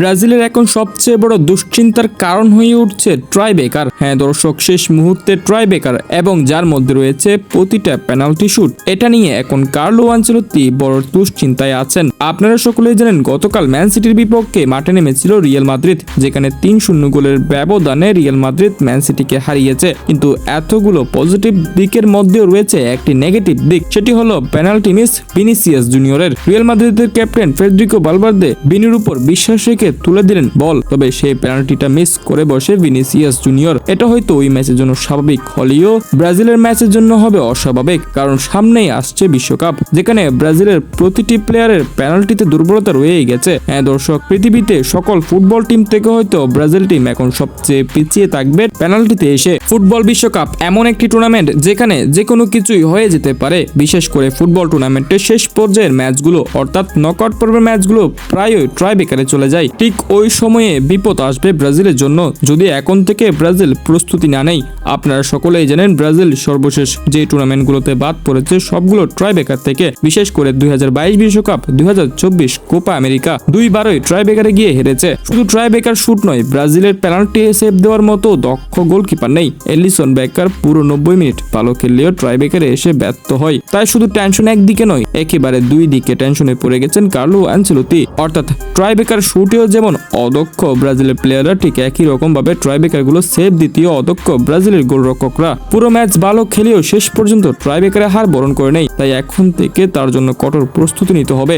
ব্রাজিলের এখন সবচেয়ে বড় দুশ্চিন্তার কারণ হয়ে উঠছে ট্রাইবেকার। হ্যাঁ দর্শক, শেষ মুহূর্তে ট্রাইবেকার এবং যার মধ্যে রয়েছে প্রতিটা পেনাল্টি শুট। এটা নিয়ে এখন কার্লো আনচেলত্তি বড় দুশ্চিন্তায় আছেন। আপনারা সকলেই জানেন গতকাল ম্যান সিটির বিপক্ষে মাঠে নেমেছিল রিয়াল মাদ্রিদ, যেখানে 3-0 গোলের ব্যবধানে রিয়াল মাদ্রিদ ম্যান সিটিকে হারিয়েছে। কিন্তু এতগুলো পজিটিভ দিকের মধ্যেও রয়েছে একটি নেগেটিভ দিক, সেটি হলো পেনাল্টি মিস ভিনিসিয়াস জুনিয়রের। রিয়াল মাদ্রিদের ক্যাপ্টেন ফেডরিকো ভালভার্দে বিনির উপর বিশ্বাস রেখে তুলে দিলেন বল, তবে সেই পেনাল্টিটা মিস করে বসে ভিনিসিয়াস জুনিয়র। এটা হয়তো ওই ম্যাচের জন্য স্বাভাবিক হলেও ব্রাজিলের ম্যাচের জন্য হবে অস্বাভাবিক, কারণ সামনেই আসছে বিশ্বকাপ, যেখানে ব্রাজিলের প্রতিটি প্লেয়ারের পেনাল্টিতে দুর্বলতা রয়েই গেছে। হ্যাঁ দর্শক, পৃথিবীতে সকল ফুটবল টিম থেকে হয়তো ব্রাজিল টিম এখন সবচেয়ে পিছিয়ে থাকবে পেনাল্টিতে এসে। ফুটবল বিশ্বকাপ এমন একটি টুর্নামেন্ট যেখানে যে কোনো কিছুই হয়ে যেতে পারে, বিশেষ করে ফুটবল টুর্নামেন্টের শেষ পর্যায়ের ম্যাচগুলো অর্থাৎ নকআউট পর্বের ম্যাচগুলো প্রায়ই ট্রাইবেকারে চলে যায়। ঠিক ওই সময়ে বিপদ আসবে ব্রাজিলের জন্য যদি এখন থেকে ব্রাজিল প্রস্তুতি না নেয়। আপনারা সকলেই জানেন ব্রাজিল সর্বশেষ যে টুর্নামেন্টগুলোতে বাদ পড়েছে সবগুলো ট্রাইবেকার থেকে, বিশেষ করে 2022 বিশ্বকাপ, 2024 কোপা আমেরিকা, দুইবারই ট্রাইবেকারে গিয়ে হেরেছে। শুধু ট্রাইবেকার শুট নয়, ব্রাজিলের পেনাল্টি সেভ দেওয়ার মতো দক্ষ গোলকিপার নেই। এলিসন বেকার পুরো 90 মিনিট ভালো খেললেও ট্রাইবেকারে এসে ব্যর্থ হয়। তাই শুধু টেনশন একদিকে নয়, একেবারে দুই দিকে টেনশনে পড়ে গেছেন কার্লো আনচেলত্তি। অর্থাৎ ট্রাইবেকার শুটেও যেমন অদক্ষ ব্রাজিলের প্লেয়াররা, ঠিক একই রকম ভাবে ট্রাইবেকার গুলো সেভ দ্বিতীয় অদক্ষ ব্রাজিলের গোলরক্ষকরা। পুরো ম্যাচ ভালো খেলেও শেষ পর্যন্ত ট্রাইবেকারে হার বরণ করে নেই। তাই এখন থেকে তার জন্য কঠোর প্রস্তুতি নিতে হবে।